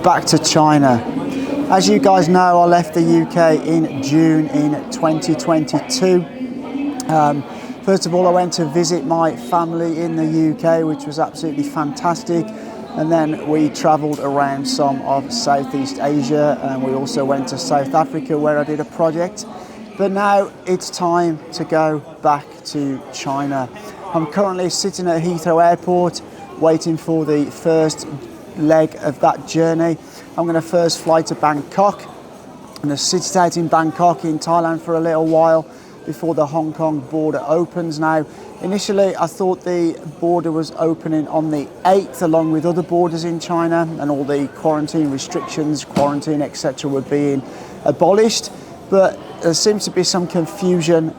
back to China. As you guys know, I left the UK in June in 2022. First of all, I went to visit my family in the UK, which was absolutely fantastic. And then we travelled around some of Southeast Asia, and we also went to South Africa where I did a project. But now it's time to go back to China. I'm currently sitting at Heathrow Airport waiting for the first leg of that journey. I'm going to first fly to Bangkok. I'm going to sit out in Bangkok in Thailand for a little while before the Hong Kong border opens. Now, initially I thought the border was opening on the 8th along with other borders in China, and all the quarantine restrictions, quarantine etc. were being abolished, but there seems to be some confusion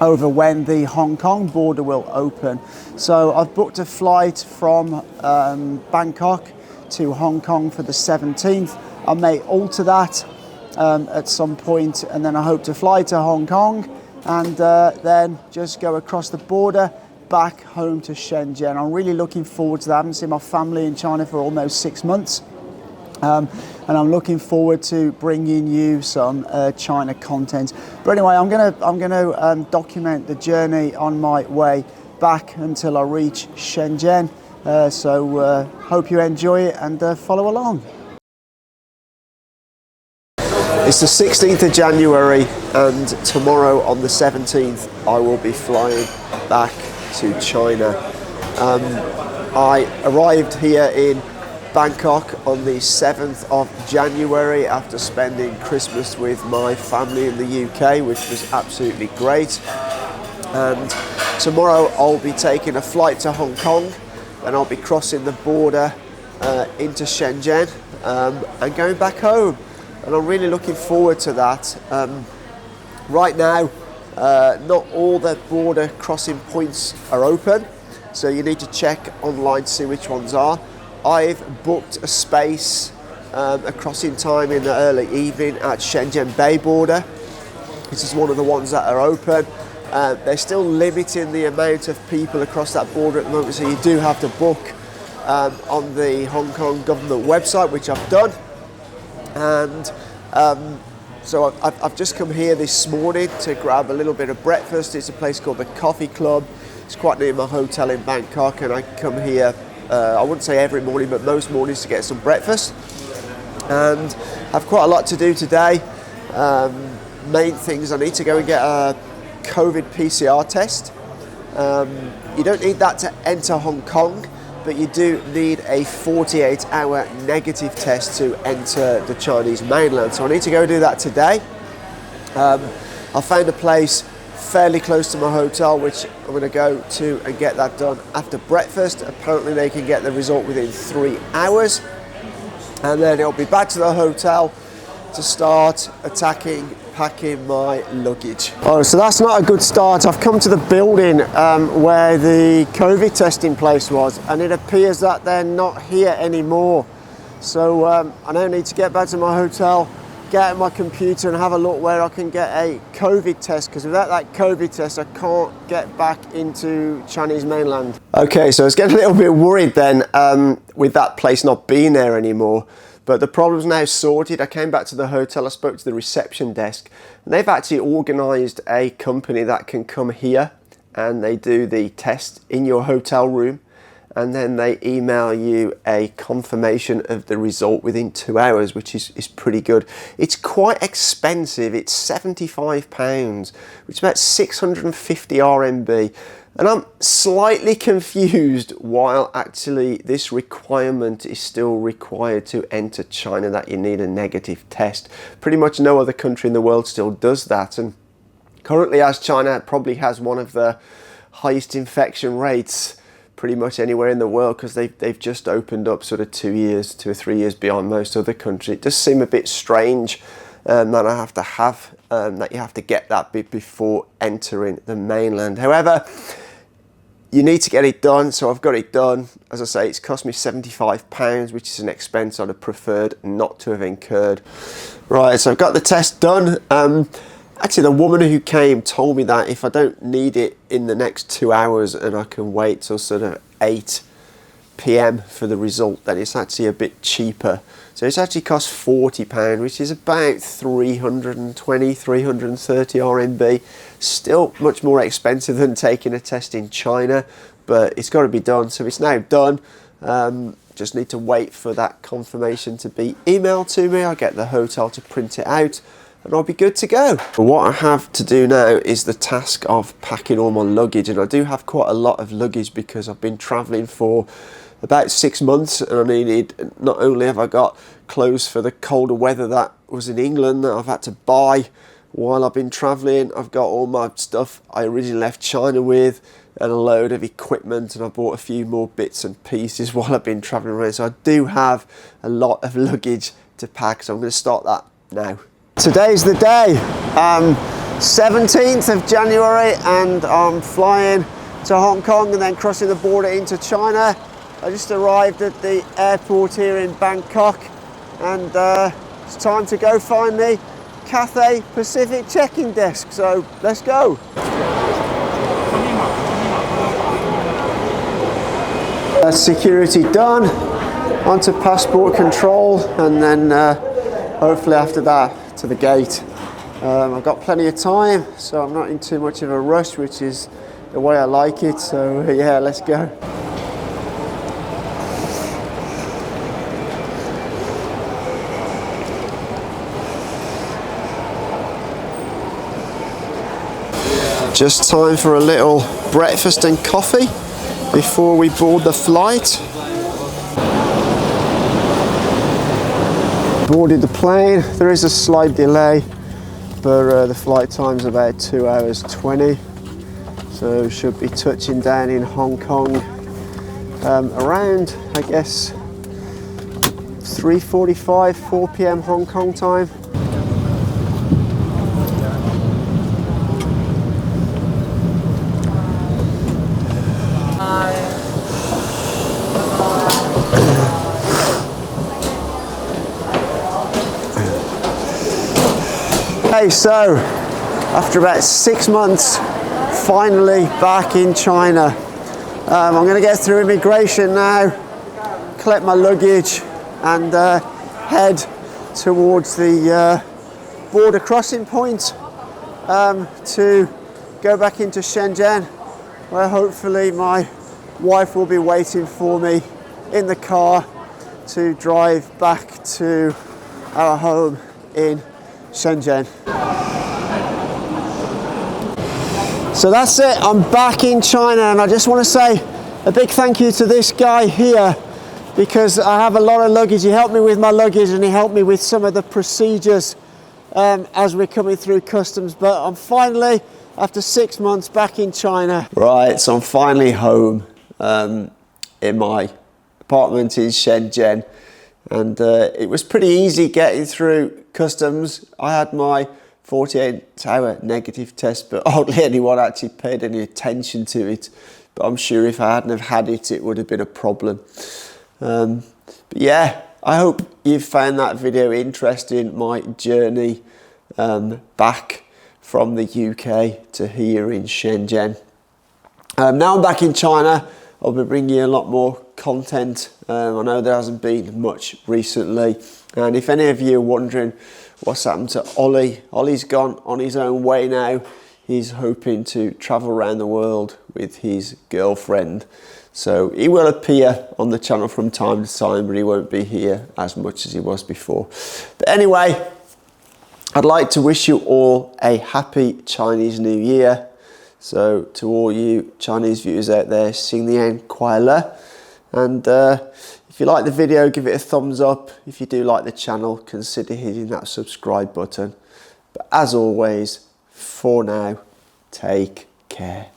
over when the Hong Kong border will open. So I've booked a flight from Bangkok to Hong Kong for the 17th. I may alter that at some point, and then I hope to fly to Hong Kong and then just go across the border back home to Shenzhen. I'm really looking forward to that. I haven't seen my family in China for almost 6 months. And I'm looking forward to bringing you some China content. But anyway, I'm gonna document the journey on my way back until I reach Shenzhen. So hope you enjoy it and follow along. It's the 16th of January, and tomorrow on the 17th I will be flying back to China. I arrived here in Bangkok on the 7th of January after spending Christmas with my family in the UK, which was absolutely great. And tomorrow I'll be taking a flight to Hong Kong, and I'll be crossing the border into Shenzhen and going back home. And I'm really looking forward to that. Right now, not all the border crossing points are open, so you need to check online to see which ones are. I've booked a space, a crossing time in the early evening at Shenzhen Bay border. This is one of the ones that are open. They're still limiting the amount of people across that border at the moment, so you do have to book on the Hong Kong government website, which I've done. And so I've just come here this morning to grab a little bit of breakfast. It's a place called the Coffee Club. It's quite near my hotel in Bangkok, and I come here I wouldn't say every morning, but most mornings to get some breakfast. And I've quite a lot to do today. Main things, I need to go and get a COVID PCR test. You don't need that to enter Hong Kong, but you do need a 48-hour negative test to enter the Chinese mainland. So I need to go do that today. I found a place fairly close to my hotel, which I'm going to go to and get that done after breakfast. Apparently they can get the result within 3 hours, and then I'll be back to the hotel to start packing my luggage. Oh, so that's not a good start. I've come to the building where the COVID testing place was, and it appears that they're not here anymore. So I now need to get back to my hotel, get out my computer and have a look where I can get a COVID test, because without that COVID test I can't get back into Chinese mainland. Okay, so I was getting a little bit worried then with that place not being there anymore, but the problem's now sorted. I came back to the hotel, I spoke to the reception desk, and they've actually organised a company that can come here and they do the test in your hotel room, and then they email you a confirmation of the result within 2 hours, which is pretty good. It's quite expensive. It's £75, which is about 650 RMB. And I'm slightly confused while actually this requirement is still required to enter China, that you need a negative test. Pretty much no other country in the world still does that. And currently, as China probably has one of the highest infection rates pretty much anywhere in the world, because they've just opened up sort of 2 or 3 years beyond most other countries. It does seem a bit strange that you have to get that bit before entering the mainland. However, you need to get it done, so I've got it done. As I say, it's cost me £75, which is an expense I'd have preferred not to have incurred. Right, so I've got the test done. Actually, the woman who came told me that if I don't need it in the next 2 hours and I can wait till sort of 8 PM for the result, then it's actually a bit cheaper. So it's actually cost £40, which is about 320, 330 RMB. Still much more expensive than taking a test in China, but it's got to be done. So it's now done. Just need to wait for that confirmation to be emailed to me. I'll get the hotel to print it out and I'll be good to go. But what I have to do now is the task of packing all my luggage, and I do have quite a lot of luggage because I've been traveling for about 6 months, and I needed, not only have I got clothes for the colder weather that was in England that I've had to buy while I've been traveling, I've got all my stuff I originally left China with and a load of equipment, and I bought a few more bits and pieces while I've been traveling around. So I do have a lot of luggage to pack, so I'm going to start that now. Today's the day, 17th of January, and I'm flying to Hong Kong and then crossing the border into China. I just arrived at the airport here in Bangkok, and it's time to go find the Cathay Pacific check-in desk, so let's go. Security done, onto passport control, and then hopefully after that to the gate. I've got plenty of time, so I'm not in too much of a rush, which is the way I like it, so yeah, let's go. Just time for a little breakfast and coffee before we board the flight. Boarded the plane. There is a slight delay, but the flight time's about 2 hours 20. So should be touching down in Hong Kong around, I guess, 3:45, 4 p.m. Hong Kong time. Okay, so after about 6 months, finally back in China. I'm going to get through immigration now, collect my luggage, and head towards the border crossing point to go back into Shenzhen, where hopefully my wife will be waiting for me in the car to drive back to our home in Shenzhen. So that's it, I'm back in China, and I just want to say a big thank you to this guy here, because I have a lot of luggage. He helped me with my luggage and he helped me with some of the procedures as we're coming through customs. But I'm finally, after 6 months, back in China. Right, so I'm finally home in my apartment in Shenzhen, and it was pretty easy getting through customs. I had my 48-hour negative test, but hardly anyone actually paid any attention to it. But I'm sure if I hadn't have had it, it would have been a problem. But yeah, I hope you found that video interesting, my journey back from the UK to here in Shenzhen. Now I'm back in China, I'll be bringing you a lot more content. I know there hasn't been much recently, and if any of you are wondering what's happened to Ollie, Ollie's gone on his own way now. He's hoping to travel around the world with his girlfriend. So he will appear on the channel from time to time, but he won't be here as much as he was before. But anyway, I'd like to wish you all a happy Chinese New Year. So to all you Chinese viewers out there, Xing Nian Kuai Le. And if you like the video, give it a thumbs up. If you do like the channel, consider hitting that subscribe button. But as always, for now, take care.